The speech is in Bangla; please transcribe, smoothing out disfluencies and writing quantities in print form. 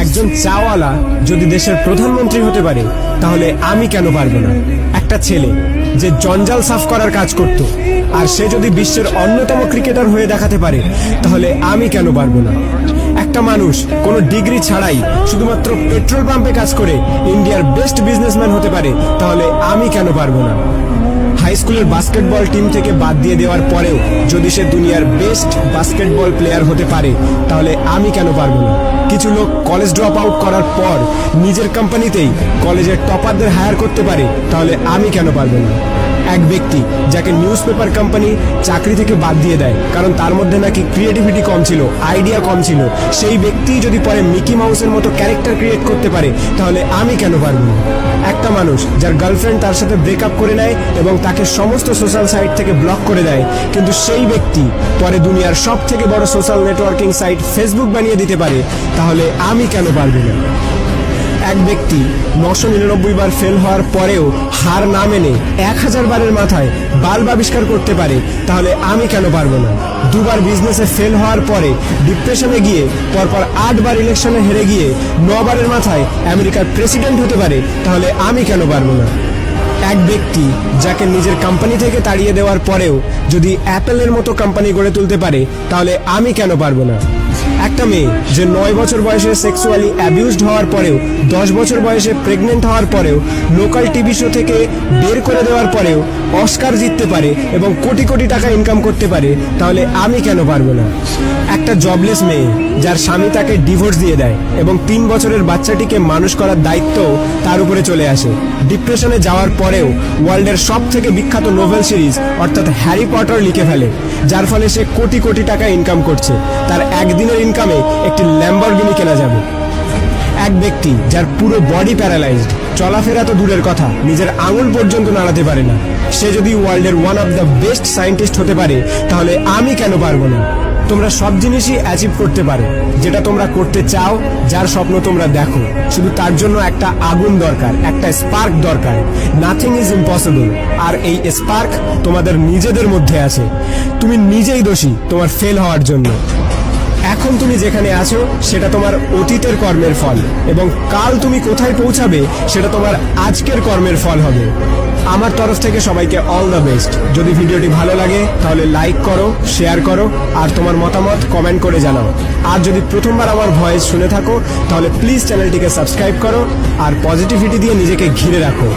একজন চাওয়ালা যদি দেশের প্রধানমন্ত্রী হতে পারে তাহলে আমি কেন পারবো না? একটা ছেলে যে জঞ্জাল সাফ করার কাজ করত আর সে যদি বিশ্বের অন্যতম ক্রিকেটার হয়ে দেখাতে পারে তাহলে আমি কেন পারবো না? একটা মানুষ কোনো ডিগ্রি ছাড়াই শুধুমাত্র পেট্রোল পাম্পে কাজ করে ইন্ডিয়ার বেস্ট বিজনেসম্যান হতে পারে তাহলে আমি কেন পারবো না? হাই স্কুলের বাস্কেটবল টিম থেকে বাদ দিয়ে দেওয়ার পরেও যদি সে দুনিয়ার বেস্ট বাস্কেটবল প্লেয়ার হতে পারে তাহলে আমি কেন পারবো না? কিছু লোক কলেজ ড্রপ আউট করার পর নিজের কোম্পানিতেই কলেজের টপারদের হায়ার করতে পারে তাহলে আমি কেন পারবো না? এক ব্যক্তি যাকে নিউজ পেপার কোম্পানি চাকরি থেকে বাদ দিয়ে দেয় কারণ তার মধ্যে নাকি ক্রিয়েটিভিটি কম ছিল, আইডিয়া কম ছিল, সেই ব্যক্তি যদি পরে মিকি মাউসের মতো ক্যারেক্টার ক্রিয়েট করতে পারে তাহলে আমি কেন পারবো না? একটা মানুষ যার গার্লফ্রেন্ড তার সাথে ব্রেকআপ করে নেয় এবং তাকে সমস্ত সোশ্যাল সাইট থেকে ব্লক করে দেয়, কিন্তু সেই ব্যক্তি পরে দুনিয়ার সব থেকে বড় সোশ্যাল নেটওয়ার্কিং সাইট ফেসবুক বানিয়ে দিতে পারে তাহলে আমি কেন পারবো না? এক ব্যক্তি 999 বার ফেল হওয়ার পরেও হার না মেনে 1000 বারের মাথায় বাল্ব আবিষ্কার করতে পারে তাহলে আমি কেন পারবো না? দুবার বিজনেসে ফেল হওয়ার পরে ডিপ্রেশনে গিয়ে পরপর 8 বার ইলেকশনে হেরে গিয়ে 9 বারের মাথায় আমেরিকার প্রেসিডেন্ট হতে পারে তাহলে আমি কেন পারবো না? এক ব্যক্তি যাকে নিজের কোম্পানি থেকে তাড়িয়ে দেওয়ার পরেও যদি অ্যাপেলের মতো কোম্পানি গড়ে তুলতে পারে তাহলে আমি কেন পারবো না? একটা মেয়ে যে 9 বছর বয়সে সেক্সুয়ালি অ্যাবিউজড হওয়ার পরেও 10 বছর বয়সে প্রেগনেন্ট হওয়ার পরেও লোকাল টিভি শো থেকে বের করে দেওয়ার পরেও অস্কার জিততে পারে এবং কোটি কোটি টাকা ইনকাম করতে পারে তাহলে আমি কেন পারবো না? একটা জবলেস মেয়ে যার স্বামী তাকে ডিভোর্স দিয়ে দেয় এবং 3 বছরের বাচ্চাটিকে মানুষ করার দায়িত্ব তার উপরে চলে আসে, ডিপ্রেশনে যাওয়ার পরেও ওয়ার্ল্ডের সব থেকে বিখ্যাত নোভেল সিরিজ অর্থাৎ হ্যারি পটার লিখে ফেলে, যার ফলে সে কোটি কোটি টাকা ইনকাম করছে, তার একদিনের ইনকামে একটি ল্যাম্বরগিনি কেনা যাবে। এক ব্যক্তি যার পুরো বডি প্যারালাইজড, চলাফেরা তো দূরের কথা, নিজের আঙুল পর্যন্ত নাড়াতে পারে না, সে যদি ওয়ার্ল্ডের one of the best scientist হতে পারে তাহলে আমি কেন পারবো না? তোমরা সব জিনিসই অ্যাচিভ করতে পারো যেটা তোমরা করতে চাও, যার স্বপ্ন তোমরা দেখো, শুধু তার জন্য একটা আগুন দরকার, একটা স্পার্ক দরকার। নাথিং ইজ ইম্পসিবল, আর এই স্পার্ক তোমাদের নিজেদের মধ্যে আছে। তুমি নিজেই দোষী তোমার ফেল হওয়ার জন্য। এখন তুমি যেখানে আছো সেটা তোমার অতীতের কর্মের ফল, এবং কাল তুমি কোথায় পৌঁছাবে সেটা তোমার আজকের কর্মের ফল হবে। আমার তরফ থেকে সবাইকে অল দ্য বেস্ট। যদি ভিডিওটি ভালো লাগে তাহলে লাইক করো, শেয়ার করো, আর তোমার মতামত কমেন্ট করে জানাও। আর যদি প্রথমবার আমার ভয়েস শুনে থাকো তাহলে প্লিজ চ্যানেলটিকে সাবস্ক্রাইব করো আর পজিটিভিটি দিয়ে নিজেকে ঘিরে রাখো।